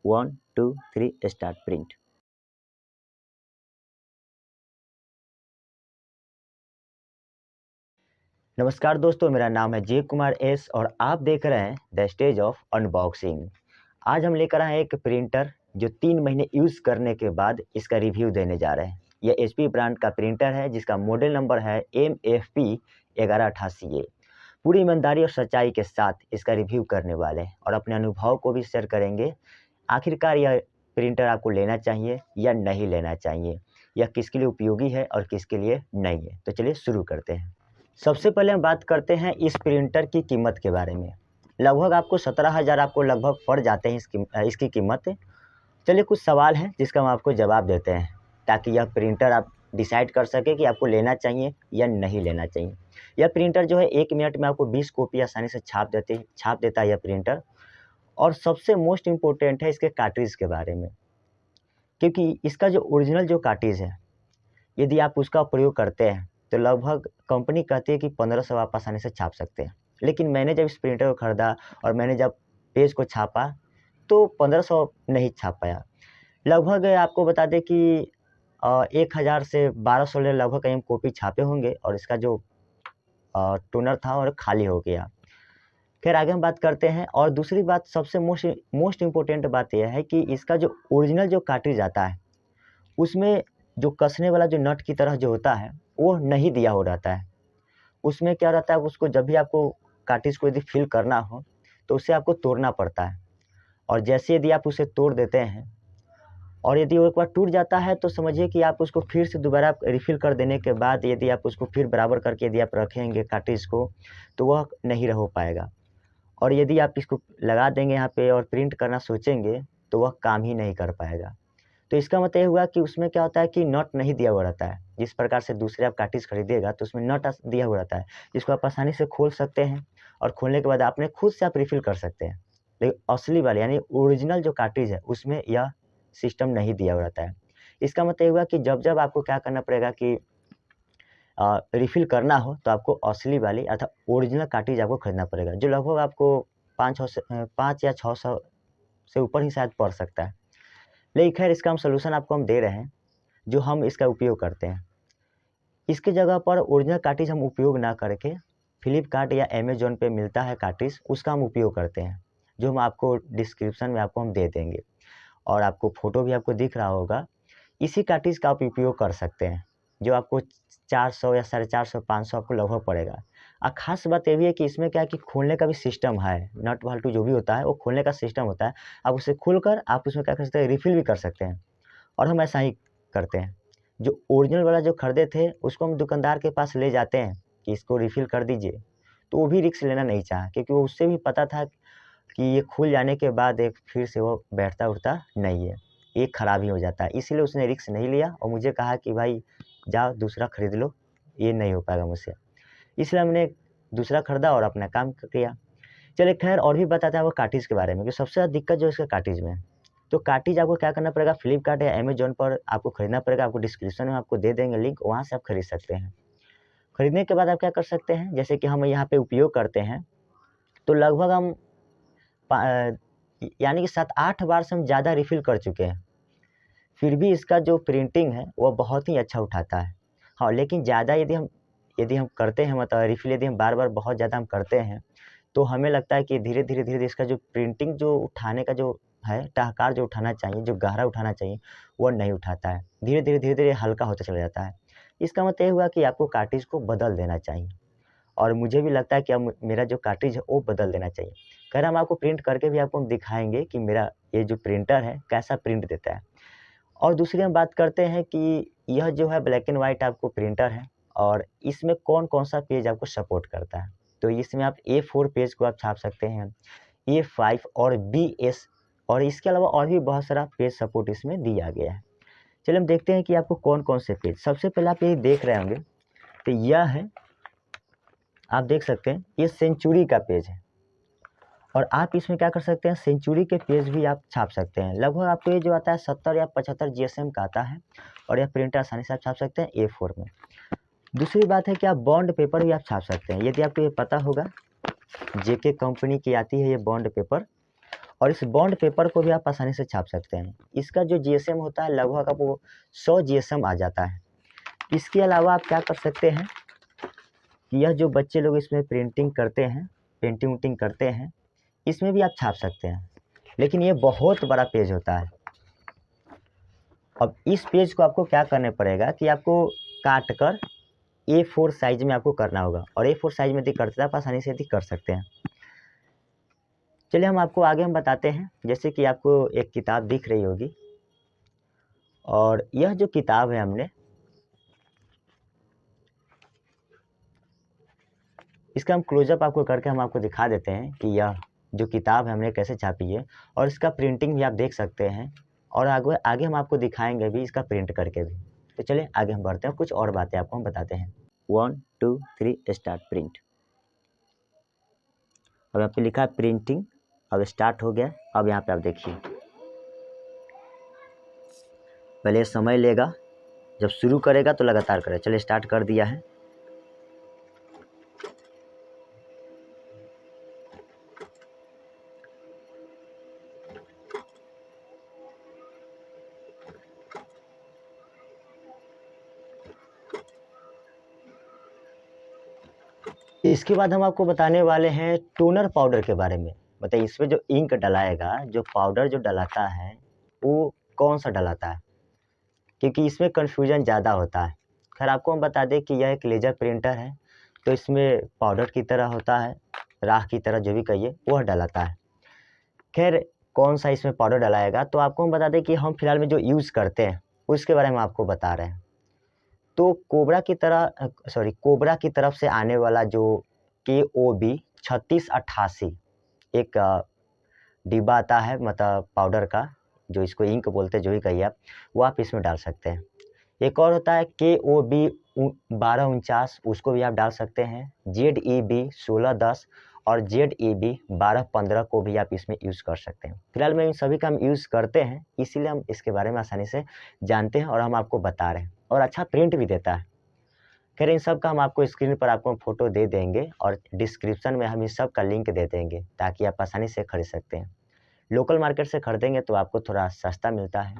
1 2 3 start print. नमस्कार दोस्तों, मेरा नाम है जय कुमार एस और आप देख रहे हैं द स्टेज ऑफ अनबॉक्सिंग। आज हम लेकर आए एक प्रिंटर जो 3 महीने यूज़ करने के बाद इसका रिव्यू देने जा रहे हैं। यह एचपी ब्रांड का प्रिंटर है जिसका मॉडल नंबर है MFP 1188A। पूरी ईमानदारी और सच्चाई के साथ इसका रिव्यू करने वाले हैं और अपने अनुभव को भी शेयर करेंगे। आखिरकार यह प्रिंटर आपको लेना चाहिए या नहीं लेना चाहिए, यह किसके लिए उपयोगी है और किसके लिए नहीं है। तो चलिए शुरू करते हैं। सबसे पहले हम बात करते हैं इस प्रिंटर की कीमत के बारे में। लगभग आपको 17,000 आपको लगभग पड़ जाते हैं इसकी कीमत। चलिए कुछ सवाल हैं जिसका हम आपको जवाब देते हैं ताकि यह प्रिंटर आप डिसाइड कर सके कि आपको लेना चाहिए या नहीं लेना चाहिए। यह प्रिंटर जो है 1 मिनट में आपको 20 कॉपी आसानी से छाप देता है यह प्रिंटर। और सबसे मोस्ट इम्पोर्टेंट है इसके कार्ट्रिज के बारे में, क्योंकि इसका जो ओरिजिनल जो कार्ट्रिज है यदि आप उसका प्रयोग करते हैं तो लगभग कंपनी कहती है कि 1500 आप आसानी से छाप सकते हैं। लेकिन मैंने जब इस प्रिंटर को ख़रीदा और मैंने जब पेज को छापा तो 1500 नहीं छाप पाया। लगभग आपको बता दें कि 1000 से 1200 लगभग कहीं कॉपी छापे होंगे और इसका जो टोनर था और खाली हो गया। खैर आगे हम बात करते हैं। और दूसरी बात सबसे मोस्ट इम्पोर्टेंट बात यह है कि इसका जो ओरिजिनल जो कार्ट्रिज आता है उसमें जो कसने वाला जो नट की तरह जो होता है वो नहीं दिया हो रहता है। उसमें क्या रहता है, उसको जब भी आपको कार्ट्रिज को यदि फिल करना हो तो उसे आपको तोड़ना पड़ता है। और जैसे यदि आप उसे तोड़ देते हैं और यदि वो एक बार टूट जाता है तो समझिए कि आप उसको फिर से दोबारा रिफ़िल कर देने के बाद यदि आप उसको फिर बराबर करके यदि आप रखेंगे कार्ट्रिज को तो वह नहीं हो पाएगा। और यदि आप इसको लगा देंगे यहाँ पे और प्रिंट करना सोचेंगे तो वह काम ही नहीं कर पाएगा। तो इसका मतलब ये हुआ कि उसमें क्या होता है कि नट नहीं दिया हुआ रहता है। जिस प्रकार से दूसरे आप कार्ट्रिज खरीदिएगा तो उसमें नट दिया हुआ रहता है जिसको आप आसानी से खोल सकते हैं और खोलने के बाद आपने खुद से आप रिफ़िल कर सकते हैं। लेकिन असली वाले यानी ओरिजिनल जो कार्ट्रिज है उसमें यह सिस्टम नहीं दिया हुआ रहता है। इसका मतलब ये हुआ कि जब आपको क्या करना पड़ेगा कि रिफ़िल करना हो तो आपको असली वाली अर्थात ओरिजिनल कार्ट्रिज आपको खरीदना पड़ेगा, जो लगभग आपको 5 या 600 से ऊपर ही शायद पड़ सकता है। लेकिन खैर इसका सॉल्यूशन आपको हम दे रहे हैं जो हम इसका उपयोग करते हैं। इसके जगह पर ओरिजिनल कार्ट्रिज हम उपयोग ना करके फ्लिपकार्ट या अमेज़न पे मिलता है कार्ट्रिज, उसका हम उपयोग करते हैं, जो हम आपको डिस्क्रिप्शन में आपको हम दे देंगे और आपको फ़ोटो भी आपको दिख रहा होगा। इसी कार्ट्रिज का आप उपयोग कर सकते हैं जो आपको 400 या 450 500 आपको लगभग पड़ेगा। ख़ास बात ये भी है कि इसमें क्या है कि खोलने का भी सिस्टम है, नट वाल्टू जो भी होता है वो खोलने का सिस्टम होता है। आप उसे खोलकर आप उसमें क्या कर सकते हैं, रिफ़िल भी कर सकते हैं। और हम ऐसा ही करते हैं। जो ओरिजिनल वाला जो खरीदे थे उसको हम दुकानदार के पास ले जाते हैं कि इसको रिफ़िल कर दीजिए, तो वो भी रिस्क लेना नहीं चाहा क्योंकि वो उससे भी पता था कि ये खुल जाने के बाद एक फिर से वो बैठता-उठता नहीं है, ये खराब ही हो जाता है। इसीलिए उसने रिस्क नहीं लिया और मुझे कहा कि भाई जाओ दूसरा खरीद लो, ये नहीं हो पाएगा मुझसे। इसलिए हमने दूसरा खरीदा और अपना काम किया। चलिए खैर और भी बताते हैं आपको कार्ट्रिज के बारे में कि सबसे ज़्यादा दिक्कत जो है इसका कार्ट्रिज में है। तो कार्ट्रिज आपको क्या करना पड़ेगा, फ्लिपकार्ट या अमेज़न पर आपको खरीदना पड़ेगा। आपको डिस्क्रिप्शन में आपको दे देंगे लिंक, वहाँ से आप खरीद सकते हैं। खरीदने के बाद आप क्या कर सकते हैं, जैसे कि हम यहाँ पे उपयोग करते हैं तो लगभग हम यानी कि 7-8 बार से हम ज़्यादा रिफ़िल कर चुके हैं। फिर भी इसका जो प्रिंटिंग है वो बहुत ही अच्छा उठाता है। हाँ, लेकिन ज़्यादा यदि हम करते हैं मतलब रिफ़िल यदि हम बार-बार बहुत ज़्यादा हम करते हैं तो हमें लगता है कि धीरे-धीरे इसका जो प्रिंटिंग जो उठाने का जो है, टहकार जो उठाना चाहिए, जो गहरा उठाना चाहिए, वो नहीं उठाता है। धीरे-धीरे हल्का होता चला जाता है। इसका मतलब ये हुआ कि आपको कार्ट्रिज को बदल देना चाहिए और मुझे भी लगता है कि अब मेरा जो कार्ट्रिज है, वो बदल देना चाहिए। खैर हम आपको प्रिंट करके भी आपको हम दिखाएँगे कि मेरा ये जो प्रिंटर है, कैसा प्रिंट देता है। और दूसरी हम बात करते हैं कि यह जो है ब्लैक एंड व्हाइट आपको प्रिंटर है और इसमें कौन-कौन सा पेज आपको सपोर्ट करता है। तो इसमें आप A4 पेज को आप छाप सकते हैं, A5 और BS और इसके अलावा और भी बहुत सारा पेज सपोर्ट इसमें दिया गया है। चलिए हम देखते हैं कि आपको कौन-कौन से पेज। सबसे पहले आप ये देख रहे होंगे, तो यह है, आप देख सकते हैं ये सेंचुरी का पेज है और आप इसमें क्या कर सकते हैं, सेंचुरी के पेज भी आप छाप सकते हैं। लगभग आपको ये जो आता है 70 या 75 जीएसएम का आता है और यह प्रिंटर आसानी से आप छाप सकते हैं A4 में। दूसरी बात है कि आप बॉन्ड पेपर भी आप छाप सकते हैं। यदि आपको ये पता होगा जेके कंपनी की आती है ये बॉन्ड पेपर और इस बॉन्ड पेपर को भी आप आसानी से छाप सकते हैं। इसका जो जीएसएम होता है लगभग आपको 100 जीएसएम आ जाता है। इसके अलावा आप क्या कर सकते हैं कि यह जो बच्चे लोग इसमें प्रिंटिंग करते हैं, पेंटिंग उटिंग करते हैं, इसमें भी आप छाप सकते हैं, लेकिन ये बहुत बड़ा पेज होता है। अब इस पेज को आपको क्या करना पड़ेगा कि आपको काट कर A4 साइज में आपको करना होगा, और A4 साइज में यदि करते हैं आप आसानी से यदि कर सकते हैं। चलिए हम आपको आगे हम बताते हैं। जैसे कि आपको एक किताब दिख रही होगी, और यह जो किताब है हमने इसका हम क्लोजअप आपको करके हम आपको दिखा देते हैं कि यह जो किताब है हमने कैसे छापी है, और इसका प्रिंटिंग भी आप देख सकते हैं, और आगे आगे हम आपको दिखाएंगे भी इसका प्रिंट करके भी। तो चलिए आगे हम बढ़ते हैं, कुछ और बातें आपको हम बताते हैं। 1 2 3 स्टार्ट प्रिंट। अब यहाँ पे लिखा है प्रिंटिंग, अब स्टार्ट हो गया। अब यहाँ पे आप देखिए, पहले समय लेगा, जब शुरू करेगा तो लगातार करे। चलिए स्टार्ट कर दिया है। इसके बाद हम आपको बताने वाले हैं टोनर पाउडर के बारे में। बताइए इसमें जो इंक डलाएगा, जो पाउडर जो डलाता है वो कौन सा डलाता है, क्योंकि इसमें कन्फ्यूजन ज़्यादा होता है। खैर आपको हम बता दें कि यह एक लेजर प्रिंटर है, तो इसमें पाउडर की तरह होता है, राख की तरह जो भी कहिए वह डलाता है। खैर कौन सा इसमें पाउडर डलाएगा, तो आपको हम बता दें कि हम फिलहाल में जो यूज़ करते हैं उसके बारे में आपको बता रहे हैं। तो कोबरा की तरफ से आने वाला जो KOB 3688 एक डिब्बा आता है, मतलब पाउडर का, जो इसको इंक बोलते हैं, जो भी कहिए आप, वो आप इसमें डाल सकते हैं। एक और होता है KOB 1249, उसको भी आप डाल सकते हैं। ZEB 1610 और ZEB 1215 को भी आप इसमें यूज़ कर सकते हैं। फिलहाल में इन सभी का हम यूज़ करते हैं, इसीलिए हम इसके बारे में आसानी से जानते हैं और हम आपको बता रहे हैं, और अच्छा प्रिंट भी देता है। खैर इन सब का हम आपको स्क्रीन पर आपको फ़ोटो दे देंगे, और डिस्क्रिप्शन में हम इस सब का लिंक दे देंगे, ताकि आप आसानी से खरीद सकते हैं। लोकल मार्केट से खरीदेंगे तो आपको थोड़ा सस्ता मिलता है।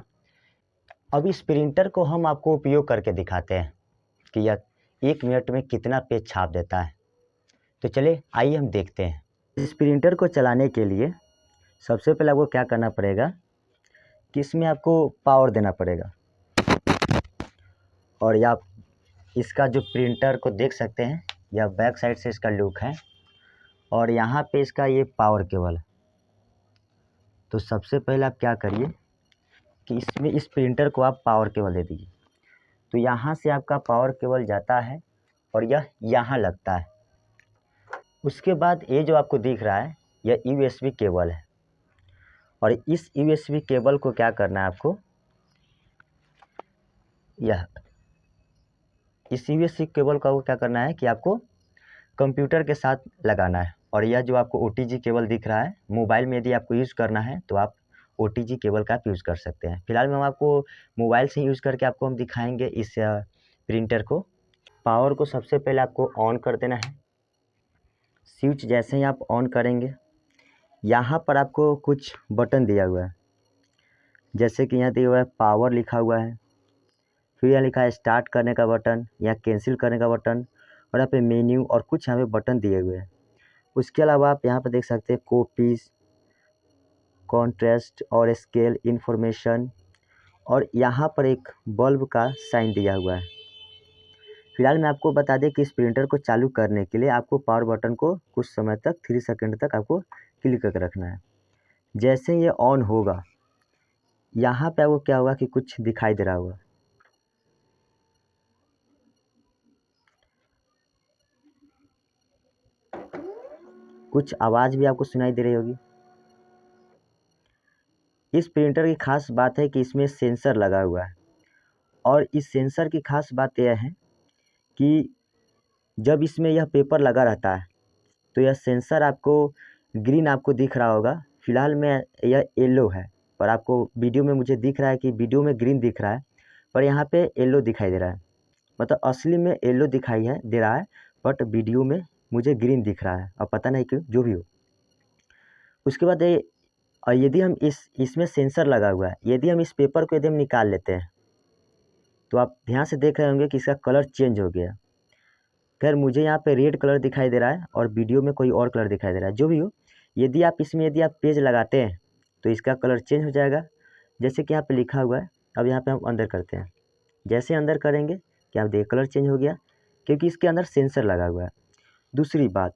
अब इस प्रिंटर को हम आपको उपयोग करके दिखाते हैं कि यह 1 मिनट में कितना पेज छाप देता है। तो चलिए आइए हम देखते हैं। इस प्रिंटर को चलाने के लिए सबसे पहले आपको क्या करना पड़ेगा कि इसमें आपको पावर देना पड़ेगा, और या इसका जो प्रिंटर को देख सकते हैं, यह बैक साइड से इसका लुक है, और यहाँ पे इसका ये पावर केबल है। तो सबसे पहले आप क्या करिए कि इसमें इस प्रिंटर को आप पावर केबल दे दीजिए। तो यहाँ से आपका पावर केबल जाता है और यह यहाँ लगता है। उसके बाद ये जो आपको दिख रहा है यह USB केबल है, और इस USB केबल को क्या करना है आपको, यह इस USB केबल का क्या करना है कि आपको कंप्यूटर के साथ लगाना है। और यह जो आपको OTG केबल दिख रहा है, मोबाइल में यदि आपको यूज़ करना है तो आप OTG केबल का आप यूज़ कर सकते हैं। फिलहाल में हम आपको मोबाइल से यूज़ करके आपको हम दिखाएंगे इस प्रिंटर को। पावर को सबसे पहले आपको ऑन कर देना है। स्विच जैसे ही आप ऑन करेंगे, यहाँ पर आपको कुछ बटन दिया हुआ है, जैसे कि यहाँ दिया हुआ है पावर लिखा हुआ है, फिर यहाँ लिखा है स्टार्ट करने का बटन या कैंसिल करने का बटन, और यहाँ पे मेन्यू और कुछ यहाँ पे बटन दिए हुए हैं। उसके अलावा आप यहाँ पर देख सकते हैं कॉपीज, कॉन्ट्रास्ट और स्केल इन्फॉर्मेशन, और यहाँ पर एक बल्ब का साइन दिया हुआ है। फिलहाल मैं आपको बता दें कि इस प्रिंटर को चालू करने के लिए आपको पावर बटन को कुछ समय तक 3 सेकंड तक आपको क्लिक करके रखना है। जैसे ये ऑन होगा, यहाँ पे आपको क्या होगा कि कुछ दिखाई दे रहा होगा। कुछ आवाज़ भी आपको सुनाई दे रही होगी। इस प्रिंटर की खास बात है कि इसमें सेंसर लगा हुआ है, और इस सेंसर की खास बात यह है कि जब इसमें यह पेपर लगा रहता है तो यह सेंसर आपको ग्रीन आपको दिख रहा होगा। फिलहाल में यह येलो है, पर आपको वीडियो में मुझे दिख रहा है कि वीडियो में ग्रीन दिख रहा है, पर यहाँ पे येलो दिखाई दे रहा है। मतलब असली में येलो दिखाई दे रहा है, बट वीडियो में मुझे ग्रीन दिख रहा है। अब पता नहीं क्यों, जो भी हो। उसके बाद ये और यदि हम इसमें सेंसर लगा हुआ है, यदि हम इस पेपर को यदि हम निकाल लेते हैं तो आप ध्यान से देख रहे होंगे कि इसका कलर चेंज हो गया। खैर मुझे यहाँ पे रेड कलर दिखाई दे रहा है और वीडियो में कोई और कलर दिखाई दे रहा है, जो भी हो। यदि आप इसमें यदि आप पेज लगाते हैं तो इसका कलर चेंज हो जाएगा, जैसे कि यहाँ पे लिखा हुआ है। अब यहाँ पे हम अंदर करते हैं, जैसे अंदर करेंगे कि आप देखिए कलर चेंज हो गया, क्योंकि इसके अंदर सेंसर लगा हुआ है। दूसरी बात,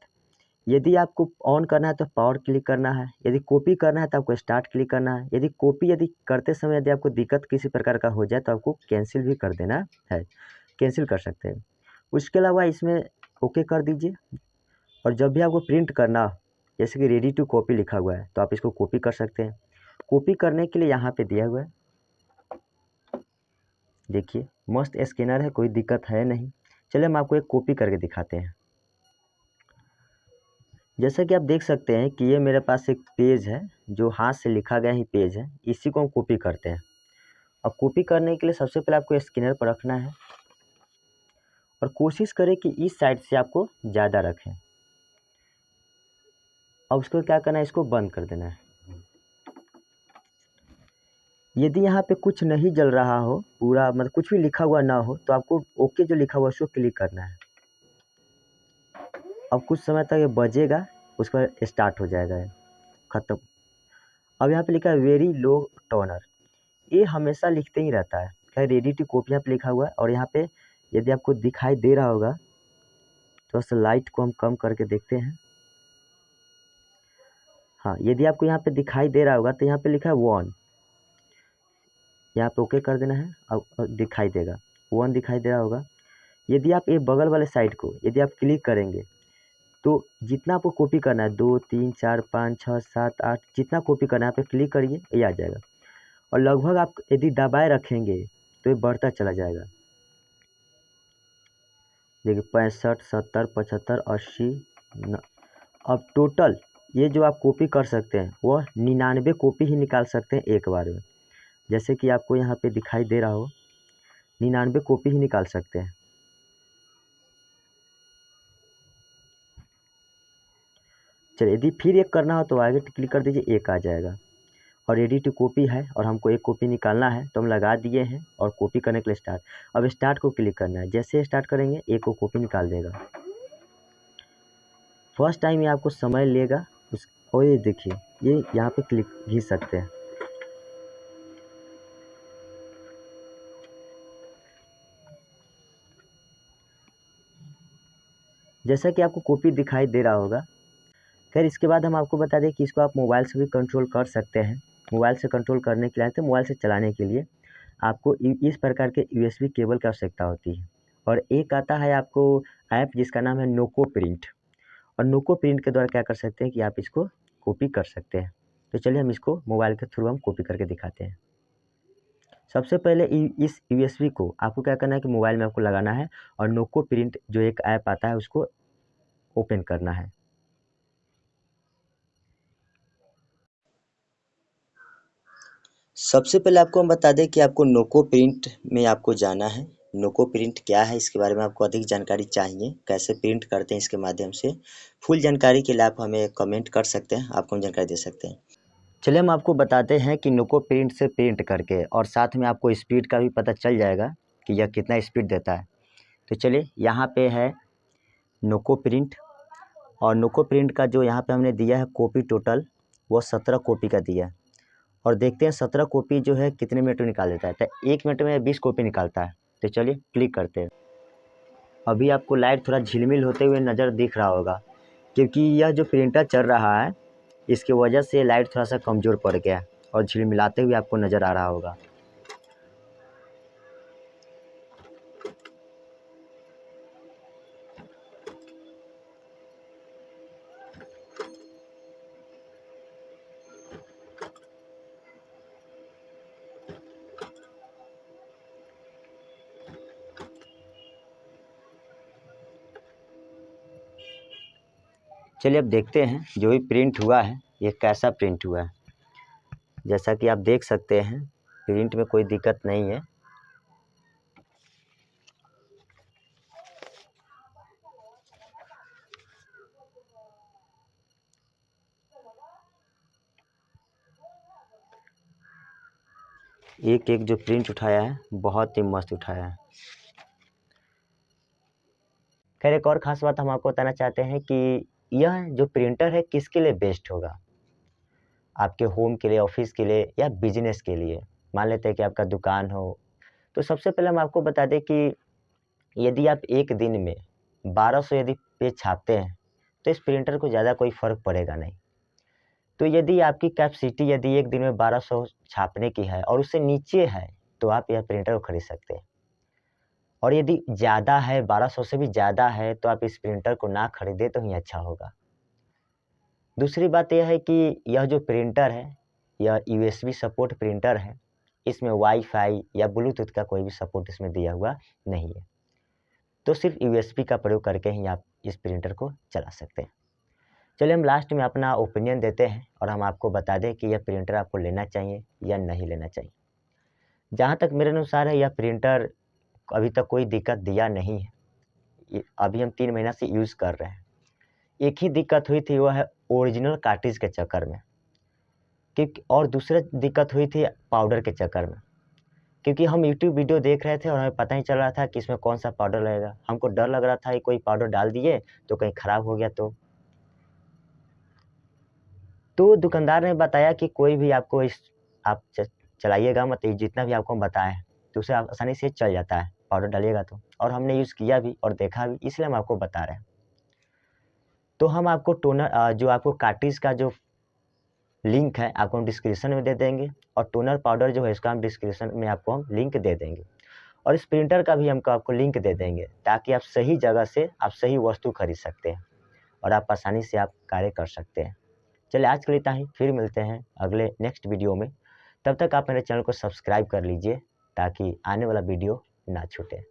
यदि आपको ऑन करना है तो पावर क्लिक करना है, यदि कॉपी करना है तो आपको स्टार्ट क्लिक करना है। यदि कॉपी यदि करते समय यदि आपको दिक्कत किसी प्रकार का हो जाए तो आपको कैंसिल भी कर देना है, कैंसिल कर सकते हैं। उसके अलावा इसमें ओके कर दीजिए। और जब भी आपको प्रिंट करना, जैसे कि रेडी टू कॉपी लिखा हुआ है, तो आप इसको कॉपी कर सकते हैं। कॉपी करने के लिए यहाँ पे दिया हुआ है, देखिए मस्त स्कैनर है, कोई दिक्कत है नहीं। चलिए हम आपको एक कॉपी करके दिखाते हैं। जैसा कि आप देख सकते हैं कि ये मेरे पास एक पेज है, जो हाथ से लिखा गया ही पेज है, इसी को हम कॉपी करते हैं। और कॉपी करने के लिए सबसे पहले आपको स्कैनर पर रखना है और कोशिश करें कि इस साइड से आपको ज़्यादा रखें। अब उसको क्या करना है, इसको बंद कर देना है। यदि यहाँ पे कुछ नहीं जल रहा हो, पूरा मतलब कुछ भी लिखा हुआ ना हो, तो आपको ओके जो लिखा हुआ है उसको क्लिक करना है। अब कुछ समय तक ये बजेगा, उसके बाद स्टार्ट हो जाएगा, ख़त्म। अब यहाँ पे लिखा है वेरी लो टोनर, ये हमेशा लिखते ही रहता है। खैर रेडी टू कॉपी यहाँ पे लिखा हुआ है। और यहाँ पे यदि आपको दिखाई दे रहा होगा, थोड़ा सा लाइट को हम कम करके देखते हैं। हाँ, यदि आपको यहाँ पे दिखाई दे रहा होगा तो यहाँ पे लिखा है 1, यहाँ पे ओके कर देना है। अब दिखाई देगा 1 दिखाई दे रहा होगा। यदि आप ये बगल वाले साइड को यदि आप क्लिक करेंगे तो जितना आपको कॉपी करना है, 2 3 4 5 6 7 8, जितना कॉपी करना है यहाँ पे क्लिक करिए, ये आ जाएगा। और लगभग आप यदि दबाए रखेंगे तो ये बढ़ता चला जाएगा। देखिए 65 70 75 80 अब टोटल ये जो आप कॉपी कर सकते हैं वह 99 कॉपी ही निकाल सकते हैं एक बार में। जैसे कि आपको यहाँ पे दिखाई दे रहा हो, 99 कॉपी ही निकाल सकते हैं। चलिए यदि फिर एक करना हो तो आगे क्लिक कर दीजिए, एक आ जाएगा। और रेडी टू कॉपी है और हमको एक कॉपी निकालना है तो हम लगा दिए हैं और कॉपी करने के लिए स्टार्ट। अब स्टार्ट को क्लिक करना है, जैसे स्टार्ट करेंगे एक को कॉपी निकाल देगा। फर्स्ट टाइम ये आपको समय लेगा और ये देखिए ये यहाँ पे क्लिक खींच सकते हैं। जैसा कि आपको कॉपी दिखाई दे रहा होगा। खैर इसके बाद हम आपको बता दें कि इसको आप मोबाइल से भी कंट्रोल कर सकते हैं। मोबाइल से कंट्रोल करने के लिए तो मोबाइल से चलाने के लिए आपको इस प्रकार के यूएसबी केबल की आवश्यकता होती है। और एक आता है आपको ऐप जिसका नाम है नोको प्रिंट। और नोको प्रिंट के द्वारा क्या कर सकते हैं कि आप इसको कॉपी कर सकते हैं। तो चलिए हम इसको मोबाइल के थ्रू हम कॉपी करके दिखाते हैं। सबसे पहले इस यूएसबी को आपको क्या करना है कि मोबाइल में आपको लगाना है और नोको प्रिंट जो एक ऐप आता है उसको ओपन करना है। सबसे पहले आपको हम बता दें कि आपको नोको प्रिंट में आपको जाना है। नोको प्रिंट क्या है, इसके बारे में आपको अधिक जानकारी चाहिए, कैसे प्रिंट करते हैं इसके माध्यम से, फुल जानकारी के लिए आप हमें कमेंट कर सकते हैं, आपको हम जानकारी दे सकते हैं। चलिए हम आपको बताते हैं कि नोको प्रिंट से प्रिंट करके, और साथ में आपको स्पीड का भी पता चल जाएगा कि यह कितना स्पीड देता है। तो चलिए यहाँ पे है नोको प्रिंट, और नोको प्रिंट का जो यहाँ पे हमने दिया है कॉपी टोटल, वो 17 कॉपी का दिया है। और देखते हैं 17 कॉपी जो है कितने मिनट में निकाल देता है। तो 1 मिनट में 20 कॉपी निकालता है। तो चलिए क्लिक करते हैं। अभी आपको लाइट थोड़ा झिलमिल होते हुए नज़र दिख रहा होगा, क्योंकि यह जो प्रिंटर चल रहा है इसकी वजह से लाइट थोड़ा सा कमज़ोर पड़ गया और झिलमिलाते हुए आपको नज़र आ रहा होगा। चलिए अब देखते हैं जो भी प्रिंट हुआ है ये कैसा प्रिंट हुआ है। जैसा कि आप देख सकते हैं प्रिंट में कोई दिक्कत नहीं है। एक एक जो प्रिंट उठाया है बहुत ही मस्त उठाया है। खैर एक और ख़ास बात हम आपको बताना चाहते हैं कि यह जो प्रिंटर है किसके लिए बेस्ट होगा, आपके होम के लिए, ऑफ़िस के लिए या बिज़नेस के लिए। मान लेते हैं कि आपका दुकान हो, तो सबसे पहले हम आपको बता दें कि यदि आप एक दिन में 1200 यदि पेज छापते हैं, तो इस प्रिंटर को ज़्यादा कोई फ़र्क पड़ेगा नहीं। तो यदि आपकी कैपेसिटी यदि एक दिन में 1200 छापने की है और उससे नीचे है, तो आप यह प्रिंटर को खरीद सकते हैं। और यदि ज़्यादा है, 1200 से भी ज़्यादा है, तो आप इस प्रिंटर को ना खरीदें तो ही अच्छा होगा। दूसरी बात यह है कि यह जो प्रिंटर है, यह यूएसबी सपोर्ट प्रिंटर है। इसमें वाईफ़ाई या ब्लूटूथ का कोई भी सपोर्ट इसमें दिया हुआ नहीं है। तो सिर्फ़ यूएसबी का प्रयोग करके ही आप इस प्रिंटर को चला सकते हैं। चलिए हम लास्ट में अपना ओपिनियन देते हैं और हम आपको बता दें कि यह प्रिंटर आपको लेना चाहिए या नहीं लेना चाहिए। जहाँ तक मेरे अनुसार है, यह प्रिंटर अभी तक कोई दिक्कत दिया नहीं है। ये अभी हम 3 महीना से यूज़ कर रहे हैं। एक ही दिक्कत हुई थी, वो है ओरिजिनल कार्ट्रिज के चक्कर में, क्योंकि और दूसरा दिक्कत हुई थी पाउडर के चक्कर में, क्योंकि हम यूट्यूब वीडियो देख रहे थे और हमें पता नहीं चल रहा था कि इसमें कौन-सा पाउडर लगेगा। हमको डर लग रहा था कि कोई पाउडर डाल दिए तो कहीं ख़राब हो गया तो। तो दुकानदार ने बताया कि कोई भी आपको इस आप चलाइएगा मत, ये जितना भी आपको हम बताएँ हैं, तो उसे आप आसानी से चल जाता है, पाउडर डालिएगा तो। और हमने यूज़ किया भी और देखा भी, इसलिए हम आपको बता रहे हैं। तो हम आपको टोनर जो आपको कार्ट्रिज का जो लिंक है आपको हम डिस्क्रिप्शन में दे देंगे, और टोनर पाउडर जो है इसका हम डिस्क्रिप्शन में आपको हम लिंक दे देंगे। और इस प्रिंटर का भी हमको आपको लिंक दे देंगे, ताकि आप सही जगह से आप सही वस्तु खरीद सकते हैं और आप आसानी से आप कार्य कर सकते हैं। चलिए आज के लिए इतना ही, फिर मिलते हैं अगले नेक्स्ट वीडियो में। तब तक आप मेरे चैनल को सब्सक्राइब कर लीजिए ताकि आने वाला वीडियो ना छूटे।